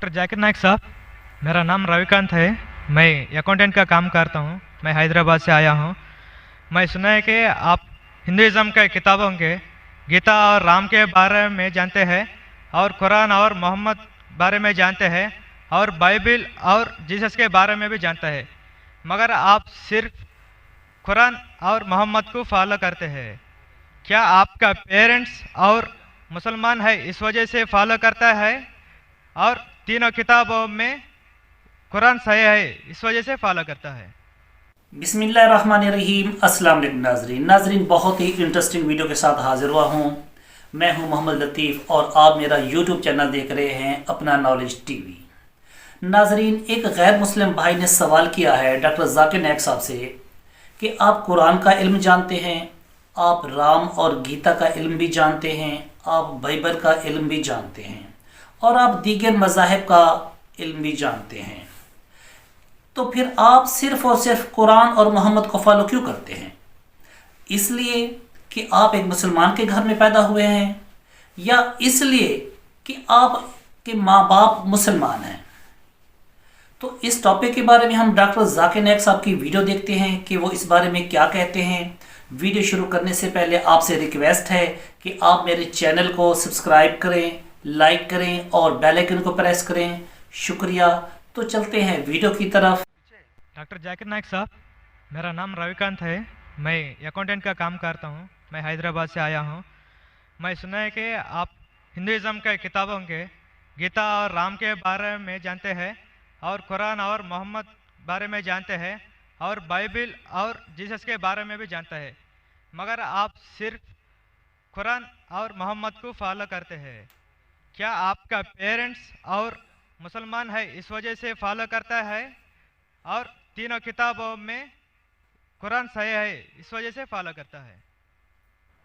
Doctor Zakir Naik साहब, मेरा नाम रविकांत है। मैं अकाउंटेंट का काम करता हूँ। मैं हैदराबाद से आया हूँ। मैं सुना है कि आप हिंदुज़म के किताबों के गीता और राम के बारे में जानते हैं, और कुरान और मोहम्मद बारे में जानते हैं, और बाइबिल और जीसस के बारे में भी जानते हैं, मगर आप सिर्फ कुरान और मोहम्मद को फॉलो करते हैं। क्या आपका पेरेंट्स और मुसलमान है इस वजह से फॉलो करता है, और तीनों किताबों में कुरान सही है इस वजह से फॉलो करता है? बिस्मिल्लाहिर्रहमानिर्रहीम। अस्सलाम वालेकुम नाजरीन, बहुत ही इंटरेस्टिंग वीडियो के साथ हाजिर हुआ हूँ। मैं हूँ मोहम्मद लतीफ़ और आप मेरा यूट्यूब चैनल देख रहे हैं अपना नॉलेज टीवी। नाजरीन, एक गैर मुस्लिम भाई ने सवाल किया है डॉक्टर जाकिर नाइक साहब से कि आप कुरान का इल्म जानते हैं, आप राम और गीता का इल्म भी जानते हैं, आप बाइबल का इल्म भी जानते हैं, और आप दीगर मज़ाहिब का इल्म भी जानते हैं, तो फिर आप सिर्फ और सिर्फ कुरान और मोहम्मद को फॉलो क्यों करते हैं? इसलिए कि आप एक मुसलमान के घर में पैदा हुए हैं, या इसलिए कि आपके माँ बाप मुसलमान हैं? तो इस टॉपिक के बारे में हम डॉक्टर जाकिर नाइक साहब की वीडियो देखते हैं कि वो इस बारे में क्या कहते हैं। वीडियो शुरू करने से पहले आपसे रिक्वेस्ट है कि आप मेरे चैनल को सब्सक्राइब करें, लाइक करें और बेल आइकन को प्रेस करें। शुक्रिया। तो चलते हैं वीडियो की तरफ। डॉक्टर जाकिर नाइक साहब, मेरा नाम रविकांत है। मैं अकाउंटेंट का काम करता हूँ। मैं हैदराबाद से आया हूँ। मैं सुना है कि आप हिंदुज़म के किताबों के गीता और राम के बारे में जानते हैं, और कुरान और मोहम्मद बारे में जानते हैं, और बाइबिल और जीसस के बारे में भी जानते हैं, मगर आप सिर्फ कुरान और मोहम्मद को फॉलो करते हैं। क्या आपका पेरेंट्स और मुसलमान है इस वजह से फॉलो करता है, और तीनों किताबों में कुरान सही है इस वजह से फॉलो करता है?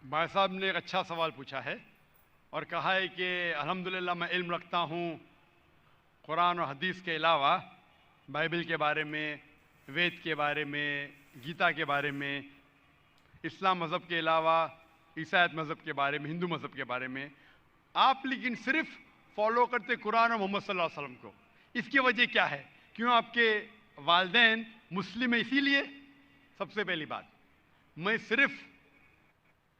भाई साहब ने एक अच्छा सवाल पूछा है और कहा है कि अल्हम्दुलिल्लाह मैं इल्म रखता हूँ कुरान और हदीस के अलावा, बाइबल के बारे में, वेद के बारे में, गीता के बारे में, इस्लाम मज़हब के अलावा ईसाईयत मज़हब के बारे में, हिंदू मज़हब के बारे में। आप लेकिन सिर्फ फॉलो करते कुरान और मोहम्मद सल्लल्लाहु अलैहि वसल्लम को। इसकी वजह क्या है? क्यों आपके वालिदैन मुस्लिम है इसीलिए? सबसे पहली बात, मैं सिर्फ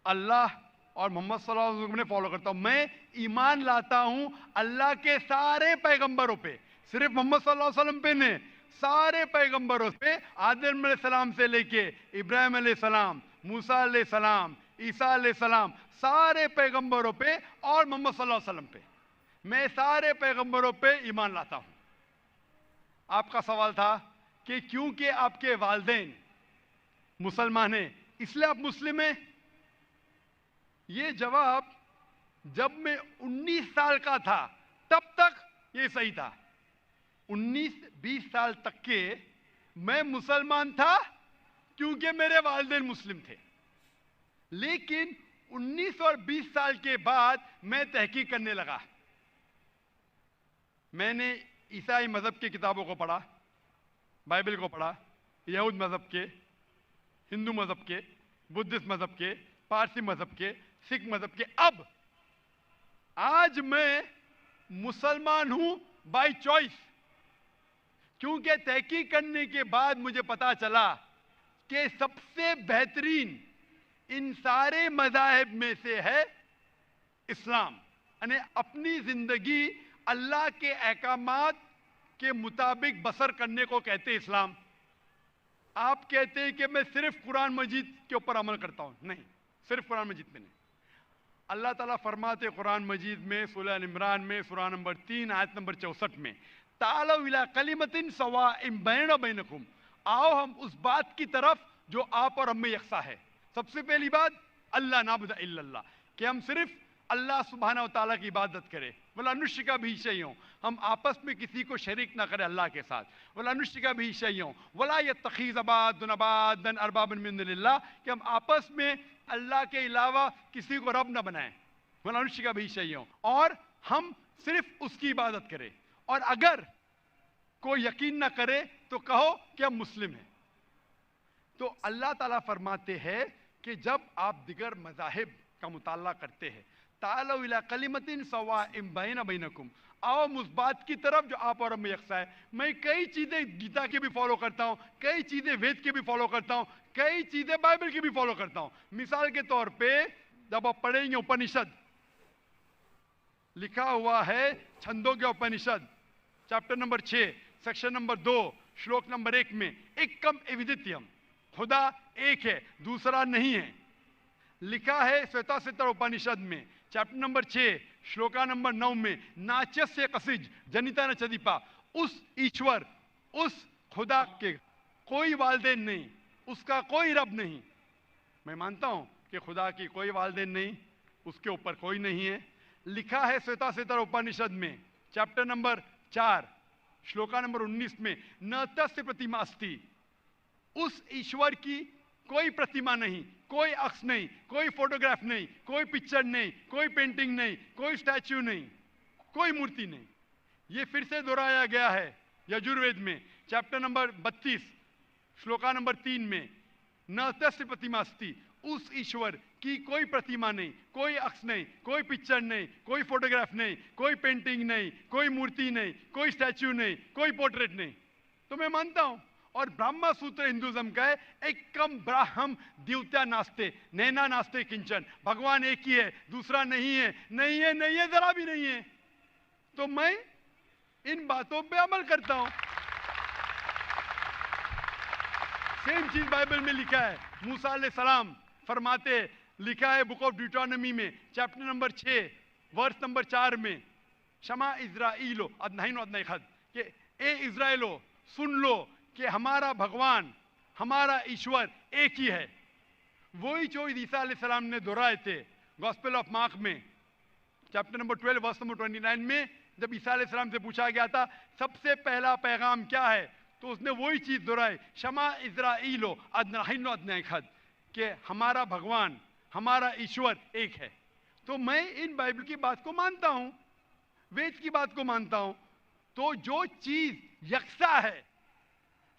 अल्लाह और मोहम्मद सल्लल्लाहु अलैहि वसल्लम ने फॉलो करता हूँ। मैं ईमान लाता हूँ अल्लाह के सारे पैगंबरों पे, सिर्फ मोहम्मद सल्लल्लाहु अलैहि वसल्लम पे ने, सारे पैगंबरों पे, आदम अलैहिस्सलाम से लेके इब्राहिम अलैहिस्सलाम, मूसा अलैहिस्सलाम, ईसा अलैहिस्सलाम, सारे पैगंबरों पे और मोहम्मद सल्लल्लाहु अलैहि वसल्लम पे, मैं सारे पैगंबरों पे ईमान लाता हूँ। आपका सवाल था कि क्योंकि आपके वालिदैन मुसलमान हैं इसलिए आप मुस्लिम हैं। ये जवाब जब मैं 19 साल का था तब तक ये सही था। 19-20 साल तक के मैं मुसलमान था क्योंकि मेरे वालिदैन मुस्लिम थे। लेकिन 19 और 20 साल के बाद मैं तहकीक करने लगा। मैंने ईसाई मज़हब की किताबों को पढ़ा, बाइबल को पढ़ा, यहूद मज़हब के, हिंदू मज़हब के, बुद्धिस्ट मज़हब के, पारसी मज़हब के, सिख मज़हब के। अब आज मैं मुसलमान हूं बाय चॉइस, क्योंकि तहकीक करने के बाद मुझे पता चला कि सबसे बेहतरीन इन सारे मज़ाहिब में से है इस्लाम। यानी अपनी जिंदगी अल्लाह के अहकामात के मुताबिक बसर करने को कहते हैं इस्लाम। आप कहते हैं कि मैं सिर्फ कुरान मजीद के ऊपर अमल करता हूं। नहीं, सिर्फ कुरान मजीद में नहीं। अल्लाह ताला फरमाते कुरान मजीद में, सूरह इमरान में, सूरह नंबर 3 आयत नंबर 64 में, तालौ इला कलिमतिन सवाइन बैना बैनकुम, आओ हम उस बात की तरफ जो आप और हम में यकसा है। सबसे पहली बात, अल्लाह नाबुद इल्लल्लाह, कि हम सिर्फ अल्लाह सुब्हाना व तआला की इबादत करें। वला नुश्रिका भी शैअन, हम आपस में किसी को शरीक ना करें अल्लाह के साथ। वला नुश्रिका भी शैअन वला यत्तखिज़ बादुना बादन अरबाबन मिन दुनिल्लाह, कि हम आपस में अल्लाह के अलावा किसी को रब ना बनाएं। वला नुश्रिका भी शैअन, और हम सिर्फ उसकी इबादत करें। और अगर कोई यकीन ना करे तो कहो कि हम मुस्लिम हैं। तो अल्लाह ताला फरमाते हैं कि जब आप दिगर मज़ाहिब का मुताला करते हैं तालौ इला कलिमतिन सवाइम बैना बैनकुम, आओ उस बात की तरफ जो आप और हम में यकसा है। मैं कई चीजें गीता की भी फॉलो करता हूँ, कई चीजें वेद की भी फॉलो करता हूँ, कई चीजें बाइबल की भी फॉलो करता हूँ। मिसाल के तौर पे जब आप पढ़ेंगे उपनिषद, लिखा हुआ है छंदोग्य उपनिषद चैप्टर नंबर 6 सेक्शन नंबर 2 श्लोक नंबर 1 में, एकम एविदित्यम, खुदा एक है दूसरा नहीं है। लिखा है श्वेताश्वेतर उपनिषद में चैप्टर नंबर 6 श्लोका नंबर 9 में, नाच्यस्य कसिज जनिता न चदीपा, उस ईश्वर उस खुदा के कोई वालदेन नहीं, उसका कोई रब नहीं। मैं मानता हूं कि खुदा की कोई वालदेन नहीं, उसके ऊपर कोई नहीं है। लिखा है श्वेताश्वेतर उपनिषद में चैप्टर नंबर 4 श्लोका नंबर 19 में, न तस्य प्रतिमा अस्ति, उस ईश्वर की कोई प्रतिमा नहीं, कोई अक्ष नहीं, कोई फोटोग्राफ नहीं, कोई पिक्चर नहीं, कोई पेंटिंग नहीं, कोई स्टैच्यू नहीं, कोई मूर्ति नहीं। ये फिर से दोहराया गया है यजुर्वेद में चैप्टर नंबर 32 श्लोका नंबर 3 में, न तस्य प्रतिमा अस्ति, उस ईश्वर की कोई प्रतिमा नहीं, कोई अक्ष नहीं, कोई पिक्चर नहीं, कोई फोटोग्राफ नहीं, कोई पेंटिंग नहीं, कोई मूर्ति नहीं, कोई स्टैच्यू नहीं, कोई पोर्ट्रेट नहीं। तो मैं मानता हूं, और ब्रह्मा सूत्र हिंदुज्म का है, एकम ब्राह्म द्वितीया नास्ते नैना नास्ते किंचन, भगवान एक ही है दूसरा नहीं है, नहीं है नहीं है जरा भी नहीं है। तो मैं इन बातों पे अमल करता हूं। सेम चीज बाइबल में लिखा है, मूसा अलैहिस्सलाम फरमाते, लिखा है बुक ऑफ ड्यूटोनॉमी में चैप्टर नंबर 6 वर्स नंबर 4 में, शमा इज़राइलो अदनाइनो अदनाइखद, कि ए इज़राइलो सुन लो कि हमारा भगवान हमारा ईश्वर एक ही है। वही जो ईसा अलैहिस्सलाम ने दोहराए थे गॉस्पेल ऑफ मार्क में चैप्टर नंबर 12 वर्स नंबर 29 में, जब ईसा अलैहिस्सलाम से पूछा गया था सबसे पहला पैगाम क्या है, तो उसने वही चीज दोहराई, शमा इज़राइलो अदनाइनो अदनाइखद, कि हमारा भगवान हमारा ईश्वर एक है। तो मैं इन बाइबल की बात को मानता हूं, वेद की बात को मानता हूं। तो जो चीज यकसा है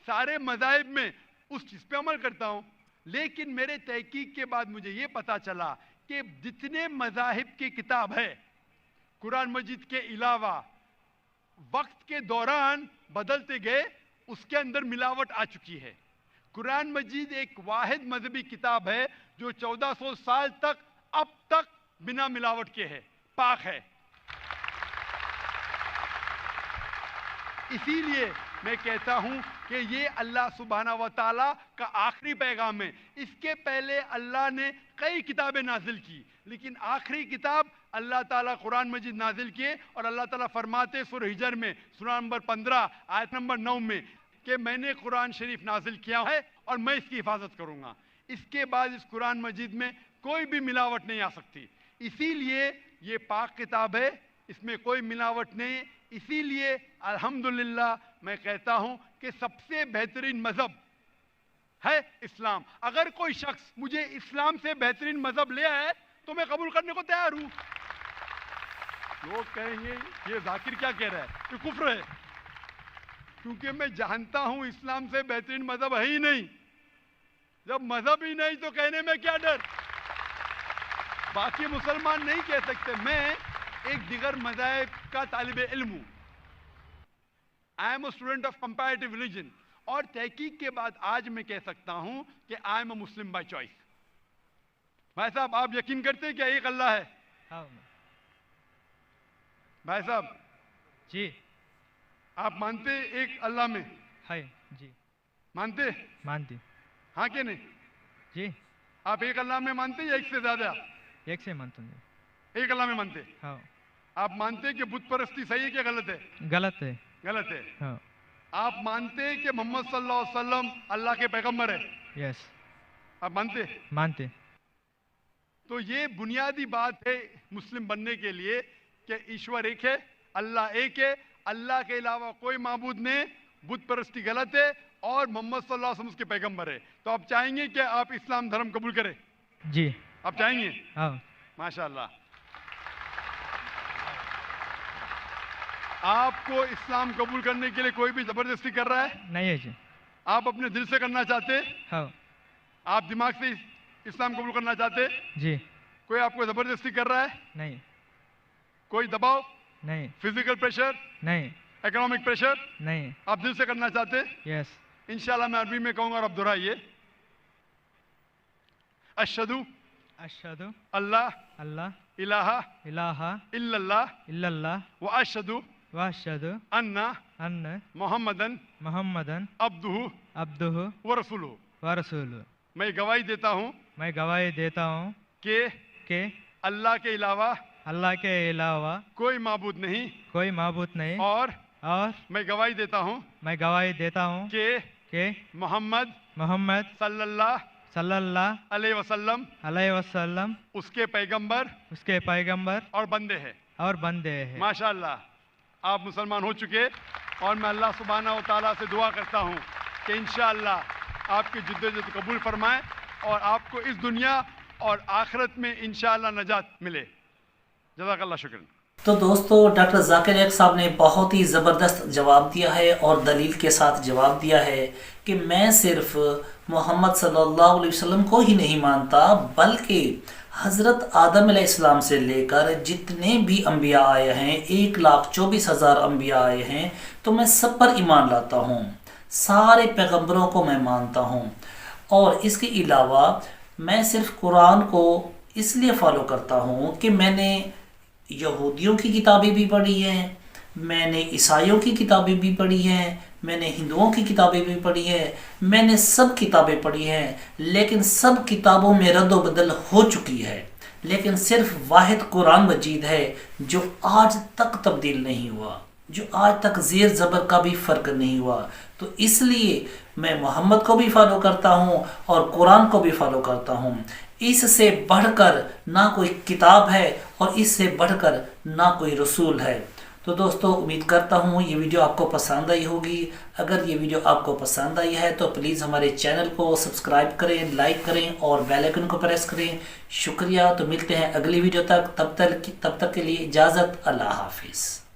सारे मज़ाहिब में, उस चीज पे अमल करता हूं। लेकिन मेरे तहकीक के बाद मुझे ये पता चला कि जितने मज़ाहिब की किताब है कुरान मजीद के अलावा, वक्त के दौरान बदलते गए, उसके अंदर मिलावट आ चुकी है। कुरान मजीद एक वाहिद मजहबी किताब है जो 1400 साल तक अब तक बिना मिलावट के है, पाक है। इसीलिए मैं कहता हूं कि ये अल्लाह सुब्हाना व तआला का आखिरी पैगाम है। इसके पहले अल्लाह ने कई किताबें नाजिल की, लेकिन आखिरी किताब अल्लाह ताला कुरान मजीद नाजिल किए। और अल्लाह ताला फरमाते सूरह हिजर में सूरह नंबर 15 आयत नंबर 9 में कि मैंने कुरान शरीफ नाजिल किया है और मैं इसकी हिफाजत करूंगा। इसके बाद इस कुरान मजीद में कोई भी मिलावट नहीं आ सकती। इसीलिए ये पाक किताब है, इसमें कोई मिलावट नहीं। इसीलिए अल्हम्दुलिल्लाह मैं कहता हूं कि सबसे बेहतरीन मजहब है इस्लाम। अगर कोई शख्स मुझे इस्लाम से बेहतरीन मजहब ले आए तो मैं कबूल करने को तैयार हूं। लोग कहेंगे ये जाकिर क्या कह रहा है, ये कुफ्र है, क्योंकि मैं जानता हूं इस्लाम से बेहतरीन मजहब है ही नहीं। जब मजहब ही नहीं तो कहने में क्या डर। बाकी मुसलमान नहीं कह सकते। मैं एक दिगर मज़ाहिब का तालिब इल्म हूं। I am a student of comparative religion, और तहकीक के बाद आज मैं कह सकता हूं कि I am a Muslim by choice. भाई साहब, आप यकीन करते हैं क्या एक अल्लाह है? हाँ भाई साहब जी, आप मानते एक अल्लाह में? है जी, मानते? मानती हाँ कि नहीं? जी, आप एक अल्लाह में मानते या एक से ज्यादा? एक से मानता हूँ। एक अल्लाह में मानते? हाँ। आप मानते कि बुत परस्ती सही है क्या गलत है? गलत है। गलत है। हाँ। आप मानते हैं कि मोहम्मद सल्लल्लाहु अलैहि वसल्लम अल्लाह के पैगंबर है? यस, आप मानते? मानते। तो ये बुनियादी बात है मुस्लिम बनने के लिए कि ईश्वर एक है, अल्लाह एक है, अल्लाह के अलावा कोई माबूद नहीं, बुत परस्ती गलत है, और मोहम्मद सल्लल्लाहु अलैहि वसल्लम उसके पैगंबर है। तो आप चाहेंगे कि आप इस्लाम धर्म कबूल करें? जी। आप चाहेंगे? हाँ। माशाअल्लाह। आपको इस्लाम कबूल करने के लिए कोई भी जबरदस्ती कर रहा है? नहीं है जी। आप अपने दिल से करना चाहते? हाँ। आप दिमाग से इस्लाम कबूल करना चाहते? जी। कोई आपको जबरदस्ती कर रहा है? नहीं कोई दबाव, नहीं फिजिकल प्रेशर, नहीं इकोनॉमिक प्रेशर नहीं। आप दिल से करना चाहते? यस। इंशाल्लाह मैं अरबी में कहूंगा और आप दोहराइए। अशहदु अशहदु अल्लाह अल्लाह इलाहा इलाहा इल्लल्लाह इल्लल्लाह व अशहदु व अशहदु अन्ना अन्न मोहम्मदन मुहम्मदन अब्दुहु अब्दुहु व रसूलुहु। व रसूलुहु। मैं गवाही देता हूँ मैं गवाही देता हूँ कि कि अल्लाह के अलावा अल्लाह के अलावा कोई माबूद नहीं, कोई माबूद नहीं। और और मैं गवाही देता हूँ मैं गवाही देता हूँ कि कि मोहम्मद सल्लल्लाहु अलैहि वसल्लम अलैहि वसल्लम उसके पैगंबर उसके पैगंबर और बंदे हैं। और बंदे हैं। माशाअल्लाह आप मुसलमान हो चुके, और मैं अल्लाह सुब्हानहू व तआला से दुआ करता हूँ कि इंशाअल्लाह आपकी जिद्दोजहद कबूल फरमाए और आपको इस दुनिया और आखिरत में इंशाअल्लाह नजात मिले। जज़ाकल्लाह शुक्रन। तो दोस्तों डॉक्टर जाकिर नाइक साहब ने बहुत ही ज़बरदस्त जवाब दिया है और दलील के साथ जवाब दिया है कि मैं सिर्फ मोहम्मद सल्लल्लाहु अलैहि वसल्लम को ही नहीं मानता, बल्कि हज़रत आदम अलैहिस्सलाम से लेकर जितने भी अम्बिया आए हैं, 1,24,000 अम्बिया आए हैं, तो मैं सब पर ईमान लाता हूँ, सारे पैगंबरों को मैं मानता हूँ। और इसके अलावा मैं सिर्फ कुरान को इसलिए फॉलो करता हूँ कि मैंने यहूदियों की किताबें भी पढ़ी हैं, मैंने ईसाइयों की किताबें भी पढ़ी हैं, मैंने हिंदुओं की किताबें भी पढ़ी हैं, मैंने सब किताबें पढ़ी हैं, लेकिन सब किताबों में रद्द बदल हो चुकी है। लेकिन सिर्फ वाहिद कुरान मजीद है जो आज तक तब्दील नहीं हुआ, जो आज तक ज़ेर ज़बर का भी फ़र्क नहीं हुआ। तो इसलिए मैं मोहम्मद को भी फॉलो करता हूँ और कुरान को भी फॉलो करता हूँ। इससे बढ़कर ना कोई किताब है और इससे बढ़कर ना कोई रसूल है। तो दोस्तों उम्मीद करता हूँ ये वीडियो आपको पसंद आई होगी। अगर ये वीडियो आपको पसंद आई है तो प्लीज़ हमारे चैनल को सब्सक्राइब करें, लाइक करें और बेल आइकन को प्रेस करें। शुक्रिया। तो मिलते हैं अगली वीडियो तक, तब तक के लिए इजाज़त। अल्लाह हाफिज़।